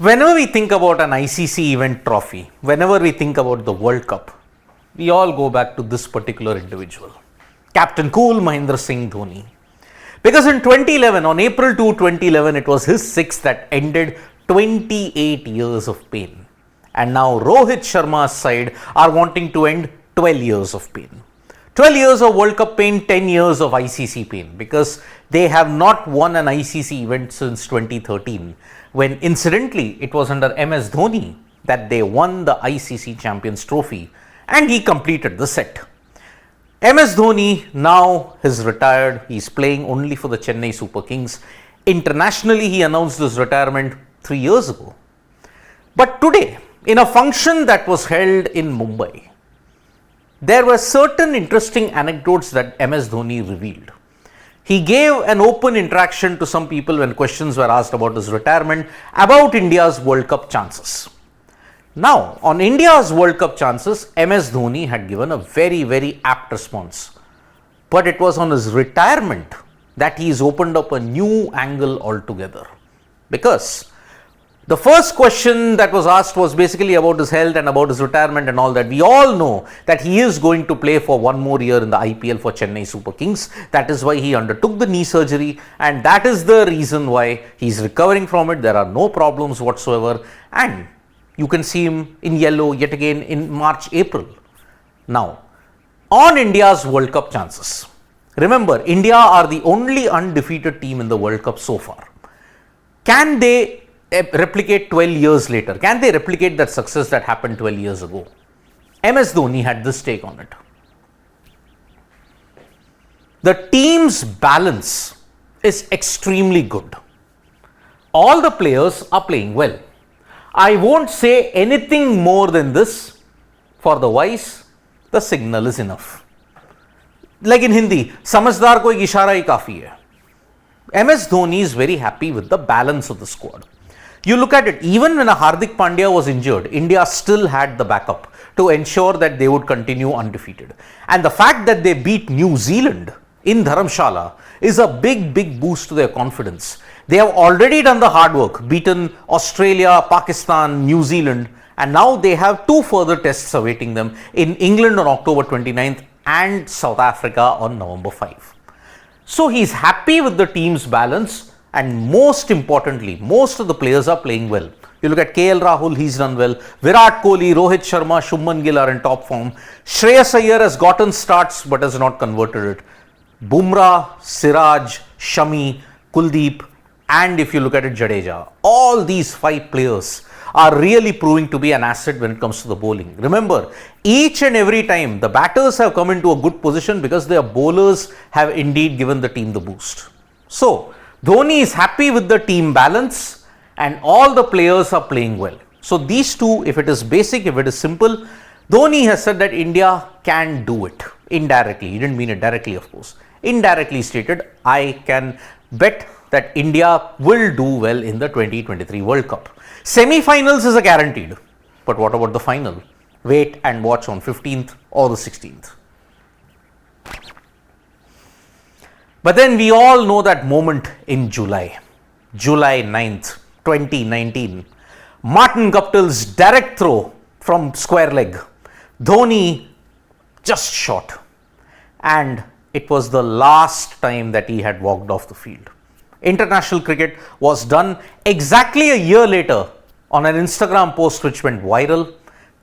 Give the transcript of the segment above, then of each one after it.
Whenever we think about an ICC event trophy, whenever we think about the World Cup, we all go back to this particular individual, Captain Cool Mahendra Singh Dhoni. Because in 2011, on April 2, 2011, it was his sixth that ended 28 years of pain. And now Rohit Sharma's side are wanting to end 12 years of pain. 12 years of World Cup pain, 10 years of ICC pain, because they have not won an ICC event since 2013, when incidentally it was under MS Dhoni that they won the ICC Champions Trophy and he completed the set. MS Dhoni now is retired. He is playing only for the Chennai Super Kings. Internationally, he announced his retirement 3 years ago. But today, in a function that was held in Mumbai, there were certain interesting anecdotes that MS Dhoni revealed. He gave an open interaction to some people when questions were asked about his retirement, about India's World Cup chances. Now, on India's World Cup chances, MS Dhoni had given a very, very apt response. But it was on his retirement that he's opened up a new angle altogether. Because the first question that was asked was basically about his health and about his retirement and all that. We all know that he is going to play for one more year in the IPL for Chennai Super Kings. That is why he undertook the knee surgery, and that is the reason why he's recovering from it. There are no problems whatsoever, and you can see him in yellow yet again in March, April. Now, on India's World Cup chances. Remember, India are the only undefeated team in the World Cup so far. Can they replicate 12 years later? Can they replicate that success that happened 12 years ago? MS Dhoni had this take on it. The team's balance is extremely good. All the players are playing well. I won't say anything more than this. For the wise, the signal is enough. Like in Hindi, समझदार को एक इशारा ही काफी है. MS Dhoni is very happy with the balance of the squad. You look at it, even when a Hardik Pandya was injured, India still had the backup to ensure that they would continue undefeated. And the fact that they beat New Zealand in Dharamshala is a big, big boost to their confidence. They have already done the hard work, beaten Australia, Pakistan, New Zealand, and now they have 2 further tests awaiting them in England on October 29th and South Africa on November 5. So he's happy with the team's balance. And most importantly, most of the players are playing well. You look at KL Rahul, he's done well. Virat Kohli, Rohit Sharma, Shubman Gill are in top form. Shreyas Iyer has gotten starts but has not converted it. Bumrah, Siraj, Shami, Kuldeep, and if you look at it, Jadeja. All these 5 players are really proving to be an asset when it comes to the bowling. Remember, each and every time the batters have come into a good position because their bowlers have indeed given the team the boost. So, Dhoni is happy with the team balance and all the players are playing well. So these two, if it is basic, if it is simple, Dhoni has said that India can do it indirectly. He didn't mean it directly, of course. Indirectly stated, I can bet that India will do well in the 2023 World Cup. Semi-finals is a guaranteed. But what about the final? Wait and watch on 15th or the 16th. But then we all know that moment in July 9th, 2019. Martin Guptill's direct throw from square leg. Dhoni just shot. And it was the last time that he had walked off the field. International cricket was done exactly a year later on an Instagram post which went viral.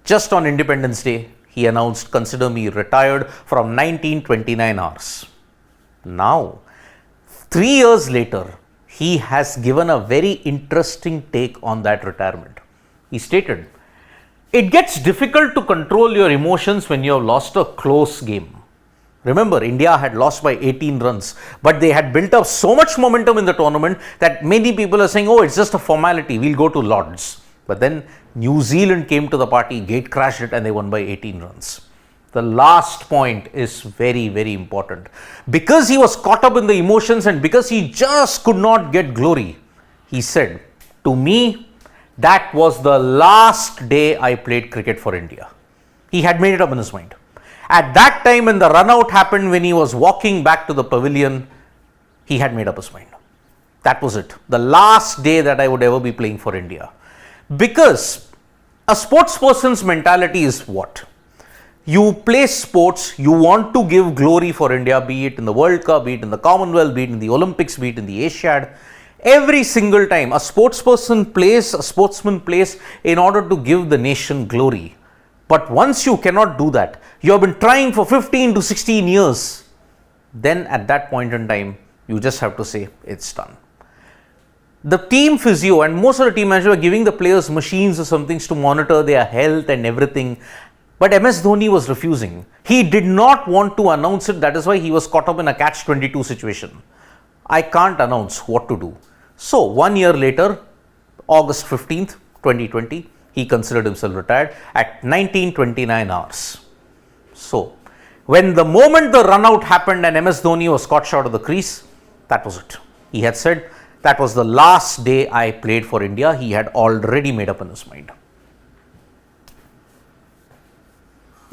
Just on Independence Day, he announced, "Consider me retired from 1929 hours." Now, 3 years later, he has given a very interesting take on that retirement. He stated, "It gets difficult to control your emotions when you have lost a close game." Remember, India had lost by 18 runs, but they had built up so much momentum in the tournament that many people are saying, "Oh, it's just a formality, we'll go to Lords." But then New Zealand came to the party, gate crashed it, and they won by 18 runs. The last point is very, very important. Because he was caught up in the emotions and because he just could not get glory, he said, "To me, that was the last day I played cricket for India." He had made it up in his mind. At that time, when the run out happened, when he was walking back to the pavilion, he had made up his mind. That was it. The last day that I would ever be playing for India. Because a sports person's mentality is what? You play sports, you want to give glory for India, be it in the World Cup, be it in the Commonwealth, be it in the Olympics, be it in the Asiad. Every single time a sportsman plays in order to give the nation glory. But once you cannot do that, you have been trying for 15 to 16 years, then at that point in time, you just have to say it's done. The team physio and most of the team managers were giving the players machines or some things to monitor their health and everything. But MS Dhoni was refusing. He did not want to announce it. That is why he was caught up in a catch-22 situation. I can't announce what to do. So 1 year later, August 15th, 2020, he considered himself retired at 19:29 hours. So when the moment the run out happened and MS Dhoni was caught short of the crease, that was it. He had said, that was the last day I played for India. He had already made up in his mind.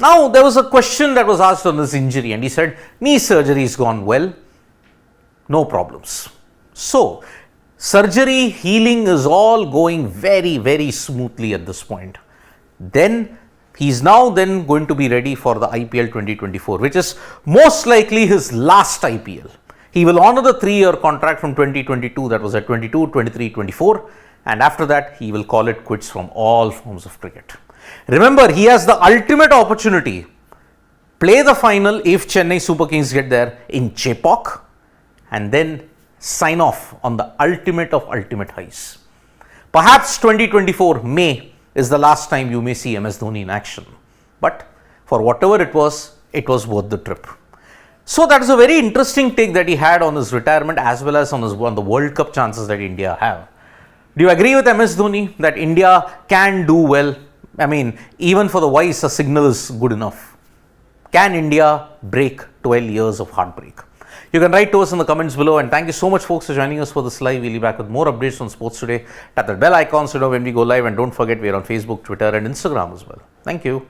Now, there was a question that was asked on his injury and he said, knee surgery has gone well, no problems. So, surgery, healing is all going very, very smoothly at this point. Then, he is now then going to be ready for the IPL 2024, which is most likely his last IPL. He will honor the 3-year contract from 2022, that was at 22, 23, 24, and after that, he will call it quits from all forms of cricket. Remember, he has the ultimate opportunity. Play the final if Chennai Super Kings get there in Chepauk and then sign off on the ultimate of ultimate highs. Perhaps 2024 May is the last time you may see MS Dhoni in action. But for whatever it was worth the trip. So that is a very interesting take that he had on his retirement as well as on the World Cup chances that India have. Do you agree with MS Dhoni that India can do well? I mean, even for the wise, a signal is good enough. Can India break 12 years of heartbreak? You can write to us in the comments below, and thank you so much folks for joining us for this live. We'll be back with more updates on sports today. Tap that bell icon so you know when we go live, and don't forget we're on Facebook, Twitter and Instagram as well. Thank you.